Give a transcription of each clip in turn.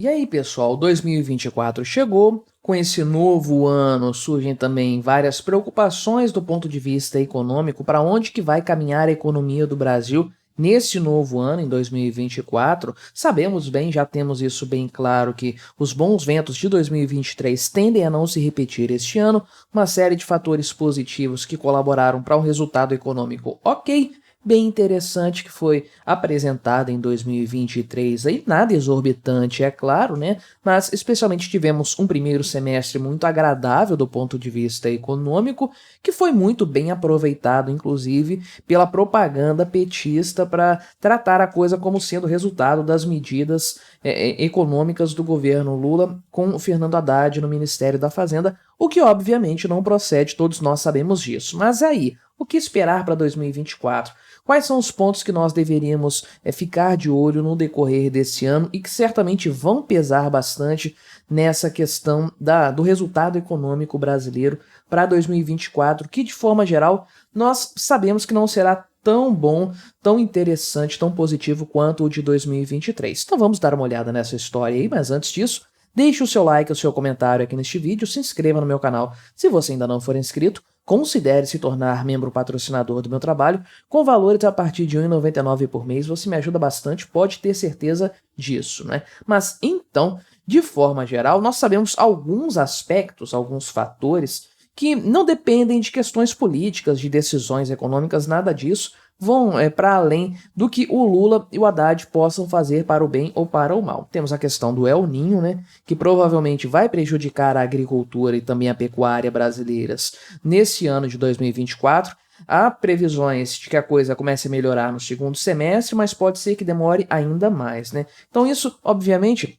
E aí, pessoal, 2024 chegou. Com esse novo ano surgem também várias preocupações do ponto de vista econômico, para onde que vai caminhar a economia do Brasil nesse novo ano, em 2024. Sabemos bem, já temos isso bem claro, que os bons ventos de 2023 tendem a não se repetir este ano, uma série de fatores positivos que colaboraram para um resultado econômico ok, bem interessante, que foi apresentada em 2023, aí nada exorbitante, é claro, né? Mas especialmente tivemos um primeiro semestre muito agradável do ponto de vista econômico, que foi muito bem aproveitado, inclusive, pela propaganda petista para tratar a coisa como sendo resultado das medidas econômicas do governo Lula com o Fernando Haddad no Ministério da Fazenda, o que obviamente não procede, todos nós sabemos disso. Mas aí, o que esperar para 2024? Quais são os pontos que nós deveríamos ficar de olho no decorrer desse ano e que certamente vão pesar bastante nessa questão do resultado econômico brasileiro para 2024, que de forma geral nós sabemos que não será tão bom, tão interessante, tão positivo quanto o de 2023. Então vamos dar uma olhada nessa história aí, mas antes disso, deixe o seu like, o seu comentário aqui neste vídeo, se inscreva no meu canal se você ainda não for inscrito, considere se tornar membro patrocinador do meu trabalho, com valores a partir de R$ 1,99 por mês, você me ajuda bastante, pode ter certeza disso, né? Mas então, de forma geral, nós sabemos alguns aspectos, alguns fatores que não dependem de questões políticas, de decisões econômicas, nada disso, vão para além do que o Lula e o Haddad possam fazer para o bem ou para o mal. Temos a questão do El Niño, né, que provavelmente vai prejudicar a agricultura e também a pecuária brasileiras nesse ano de 2024. Há previsões de que a coisa comece a melhorar no segundo semestre, mas pode ser que demore ainda mais, né? Então isso, obviamente,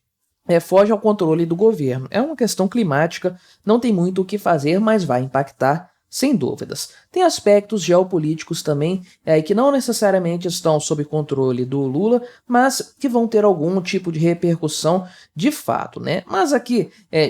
foge ao controle do governo. É uma questão climática, não tem muito o que fazer, mas vai impactar, sem dúvidas. Tem aspectos geopolíticos também que não necessariamente estão sob controle do Lula, mas que vão ter algum tipo de repercussão de fato, né? Mas aqui,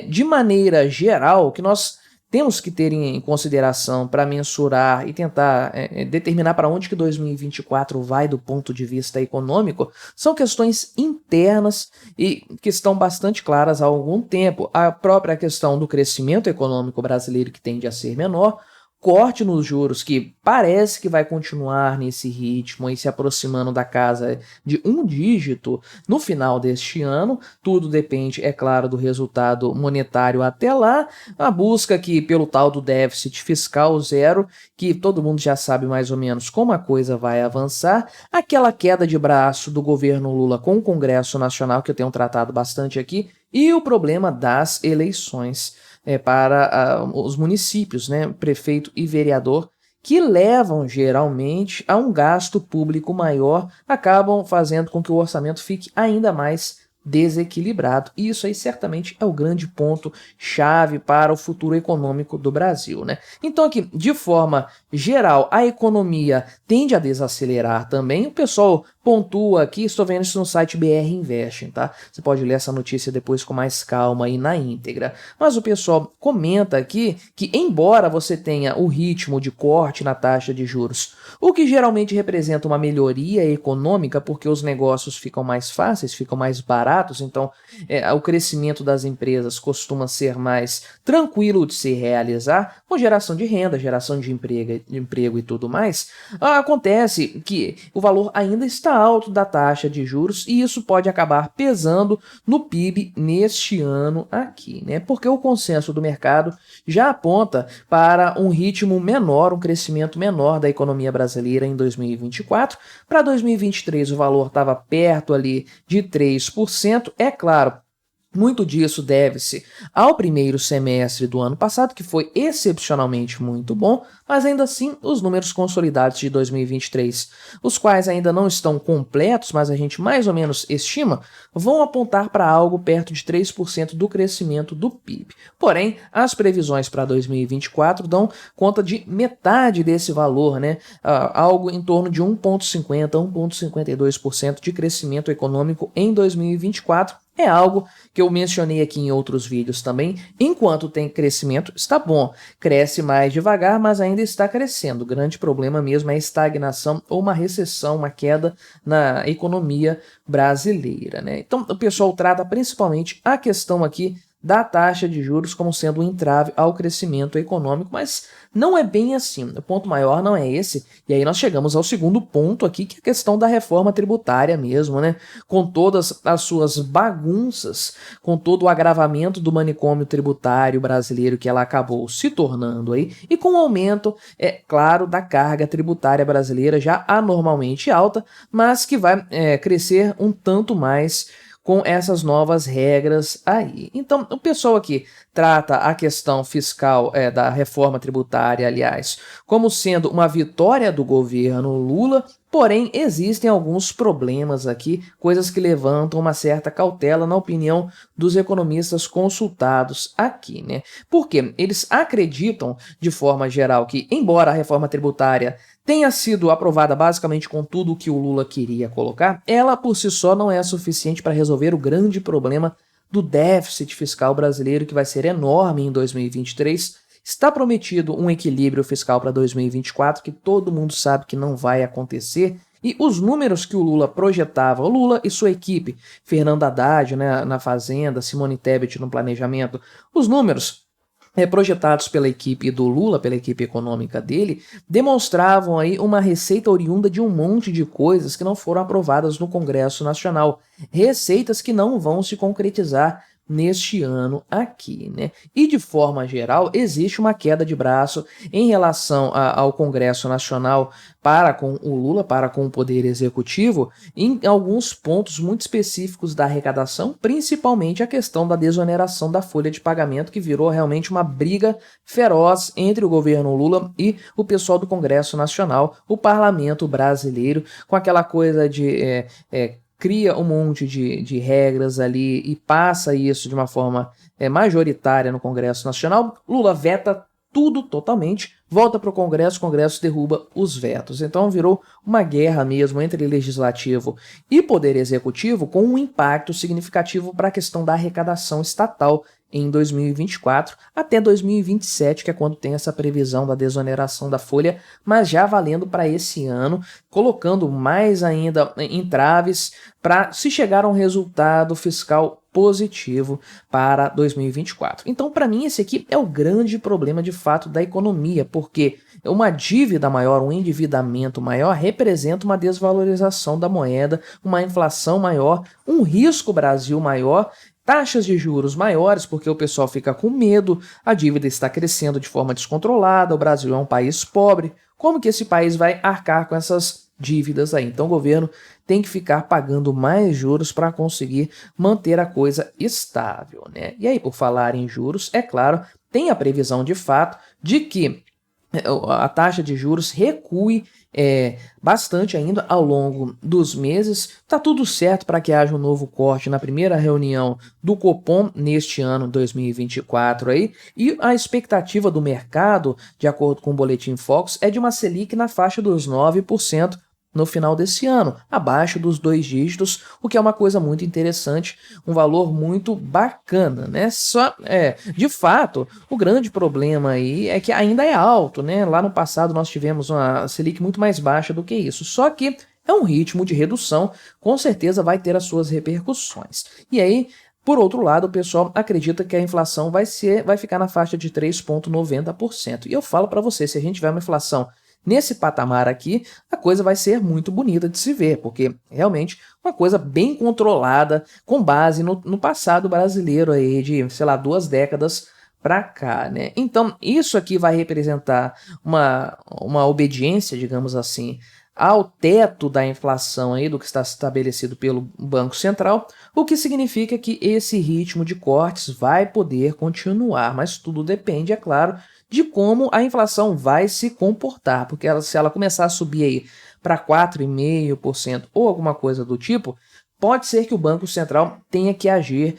de maneira geral, o que nós temos que ter em consideração para mensurar e tentar determinar para onde que 2024 vai do ponto de vista econômico são questões internas e que estão bastante claras há algum tempo. A própria questão do crescimento econômico brasileiro, que tende a ser menor, corte nos juros, que parece que vai continuar nesse ritmo e se aproximando da casa de um dígito no final deste ano. Tudo depende, é claro, do resultado monetário até lá. A busca aqui pelo tal do déficit fiscal zero, que todo mundo já sabe mais ou menos como a coisa vai avançar. Aquela queda de braço do governo Lula com o Congresso Nacional, que eu tenho tratado bastante aqui, e o problema das eleições para os municípios, né, prefeito e vereador, que levam geralmente a um gasto público maior, acabam fazendo com que o orçamento fique ainda mais desequilibrado. E isso aí certamente é o grande ponto chave para o futuro econômico do Brasil, né? Então aqui, de forma geral, a economia tende a desacelerar também. O pessoal pontua aqui, estou vendo isso no site BR Investing, tá? Você pode ler essa notícia depois com mais calma e na íntegra. Mas o pessoal comenta aqui que, embora você tenha o ritmo de corte na taxa de juros, o que geralmente representa uma melhoria econômica, porque os negócios ficam mais fáceis, ficam mais baratos, então o crescimento das empresas costuma ser mais tranquilo de se realizar, com geração de renda, geração de emprego e tudo mais, acontece que o valor ainda está alto da taxa de juros e isso pode acabar pesando no PIB neste ano aqui, né? Porque o consenso do mercado já aponta para um ritmo menor, um crescimento menor da economia brasileira em 2024. Para 2023 o valor estava perto ali de 3%, é claro. Muito disso deve-se ao primeiro semestre do ano passado, que foi excepcionalmente muito bom, mas ainda assim os números consolidados de 2023, os quais ainda não estão completos, mas a gente mais ou menos estima, vão apontar para algo perto de 3% do crescimento do PIB. Porém, as previsões para 2024 dão conta de metade desse valor, né? Algo em torno de 1,50% a 1,52% de crescimento econômico em 2024. é algo que eu mencionei aqui em outros vídeos também. Enquanto tem crescimento, está bom. Cresce mais devagar, mas ainda está crescendo. O grande problema mesmo é a estagnação ou uma recessão, uma queda na economia brasileira, né? Então, o pessoal trata principalmente a questão aqui da taxa de juros como sendo um entrave ao crescimento econômico, mas não é bem assim. O ponto maior não é esse, e aí nós chegamos ao segundo ponto aqui, que é a questão da reforma tributária mesmo, né? Com todas as suas bagunças, com todo o agravamento do manicômio tributário brasileiro que ela acabou se tornando aí, e com o aumento, é claro, da carga tributária brasileira já anormalmente alta, mas que vai crescer um tanto mais com essas novas regras aí. Então, o pessoal aqui trata a questão fiscal da reforma tributária, aliás, como sendo uma vitória do governo Lula, porém existem alguns problemas aqui, coisas que levantam uma certa cautela na opinião dos economistas consultados aqui, né? Porque eles acreditam, de forma geral, que embora a reforma tributária tenha sido aprovada basicamente com tudo o que o Lula queria colocar, ela por si só não é suficiente para resolver o grande problema do déficit fiscal brasileiro, que vai ser enorme em 2023. Está prometido um equilíbrio fiscal para 2024, que todo mundo sabe que não vai acontecer. E os números que o Lula projetava, o Lula e sua equipe, Fernando Haddad, né, na Fazenda, Simone Tebet no planejamento, os números projetados pela equipe do Lula, pela equipe econômica dele, demonstravam aí uma receita oriunda de um monte de coisas que não foram aprovadas no Congresso Nacional. Receitas que não vão se concretizar neste ano aqui, né? E de forma geral, existe uma queda de braço em relação ao Congresso Nacional para com o Lula, para com o Poder Executivo, em alguns pontos muito específicos da arrecadação, principalmente a questão da desoneração da folha de pagamento, que virou realmente uma briga feroz entre o governo Lula e o pessoal do Congresso Nacional, o parlamento brasileiro, com aquela coisa de cria um monte de regras ali e passa isso de uma forma majoritária no Congresso Nacional. Lula veta tudo totalmente, volta para o Congresso derruba os vetos. Então virou uma guerra mesmo entre Legislativo e Poder Executivo, com um impacto significativo para a questão da arrecadação estatal em 2024 até 2027, que é quando tem essa previsão da desoneração da folha, mas já valendo para esse ano, colocando mais ainda entraves para se chegar a um resultado fiscal positivo para 2024. Então, para mim, esse aqui é o grande problema de fato da economia, porque uma dívida maior, um endividamento maior, representa uma desvalorização da moeda, uma inflação maior, um risco Brasil maior, taxas de juros maiores, porque o pessoal fica com medo, a dívida está crescendo de forma descontrolada, o Brasil é um país pobre, como que esse país vai arcar com essas dívidas aí? Então o governo tem que ficar pagando mais juros para conseguir manter a coisa estável, né? E aí, por falar em juros, é claro, tem a previsão de fato de que a taxa de juros recue bastante ainda ao longo dos meses. Tá tudo certo para que haja um novo corte na primeira reunião do Copom neste ano 2024 aí, e a expectativa do mercado, de acordo com o Boletim Focus, é de uma Selic na faixa dos 9% no final desse ano, abaixo dos 2 dígitos, o que é uma coisa muito interessante, um valor muito bacana, né? De fato, o grande problema aí é que ainda é alto, né? Lá no passado nós tivemos uma Selic muito mais baixa do que isso, só que é um ritmo de redução, com certeza vai ter as suas repercussões. E aí, por outro lado, o pessoal acredita que a inflação vai ficar na faixa de 3,90%. E eu falo para você, se a gente tiver uma inflação nesse patamar aqui, a coisa vai ser muito bonita de se ver, porque realmente uma coisa bem controlada, com base no passado brasileiro aí de, sei lá, 2 décadas para cá, né? Então, isso aqui vai representar uma obediência, digamos assim, ao teto da inflação aí, do que está estabelecido pelo Banco Central, o que significa que esse ritmo de cortes vai poder continuar, mas tudo depende, é claro, de como a inflação vai se comportar, porque se ela começar a subir aí para 4,5% ou alguma coisa do tipo, pode ser que o Banco Central tenha que agir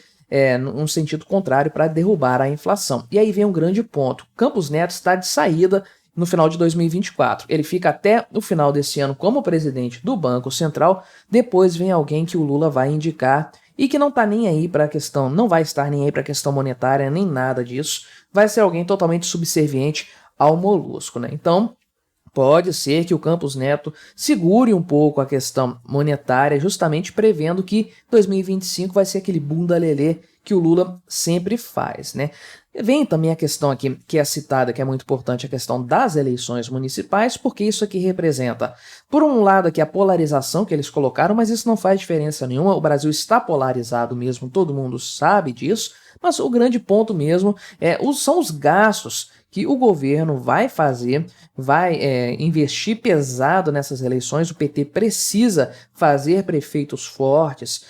num sentido contrário para derrubar a inflação. E aí vem um grande ponto, Campos Neto está de saída no final de 2024. Ele fica até o final desse ano como presidente do Banco Central, depois vem alguém que o Lula vai indicar e que não tá nem aí para a questão, não vai estar nem aí para a questão monetária, nem nada disso, vai ser alguém totalmente subserviente ao Molusco, né? Então, pode ser que o Campos Neto segure um pouco a questão monetária, justamente prevendo que 2025 vai ser aquele bunda lelê que o Lula sempre faz, né? Vem também a questão aqui, que é citada, que é muito importante, a questão das eleições municipais, porque isso aqui representa, por um lado aqui, a polarização que eles colocaram, mas isso não faz diferença nenhuma, o Brasil está polarizado mesmo, todo mundo sabe disso, mas o grande ponto mesmo são os gastos que o governo vai fazer, vai investir pesado nessas eleições. O PT precisa fazer prefeitos fortes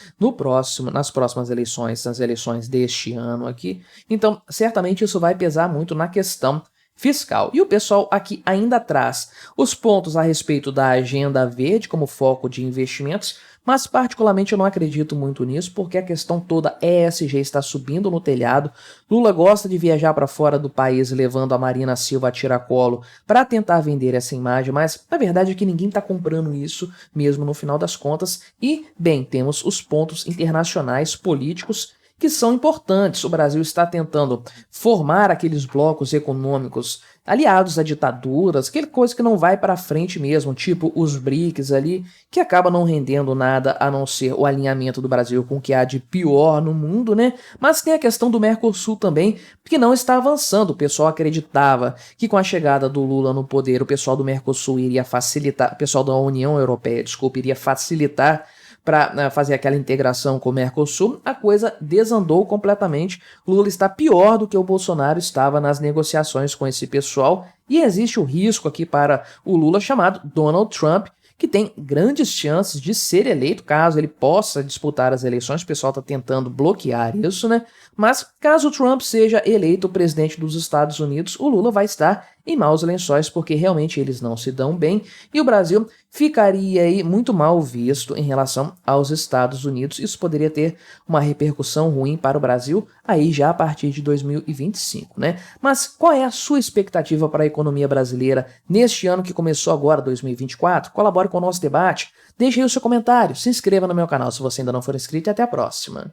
nas próximas eleições, nas eleições deste ano aqui. Então, certamente isso vai pesar muito na questão fiscal. E o pessoal aqui ainda traz os pontos a respeito da agenda verde como foco de investimentos, mas particularmente eu não acredito muito nisso, porque a questão toda ESG está subindo no telhado. Lula gosta de viajar para fora do país levando a Marina Silva a tiracolo para tentar vender essa imagem, mas na verdade é que ninguém está comprando isso mesmo no final das contas. E, bem, temos os pontos internacionais políticos que são importantes. O Brasil está tentando formar aqueles blocos econômicos aliados a ditaduras, aquela coisa que não vai para frente mesmo, tipo os BRICS ali, que acaba não rendendo nada a não ser o alinhamento do Brasil com o que há de pior no mundo, né? Mas tem a questão do Mercosul também, que não está avançando. O pessoal acreditava que com a chegada do Lula no poder, o pessoal do Mercosul iria facilitar, o pessoal da União Europeia, desculpa, iria facilitar para fazer aquela integração com o Mercosul. A coisa desandou completamente. Lula está pior do que o Bolsonaro estava nas negociações com esse pessoal, e existe o risco aqui para o Lula chamado Donald Trump, que tem grandes chances de ser eleito caso ele possa disputar as eleições. O pessoal está tentando bloquear isso, né? Mas caso Trump seja eleito presidente dos Estados Unidos, o Lula vai estar em maus lençóis, porque realmente eles não se dão bem e o Brasil ficaria aí muito mal visto em relação aos Estados Unidos. Isso poderia ter uma repercussão ruim para o Brasil aí já a partir de 2025, né? Mas qual é a sua expectativa para a economia brasileira neste ano que começou agora, 2024? Colabore com o nosso debate, deixe aí o seu comentário, se inscreva no meu canal se você ainda não for inscrito e até a próxima.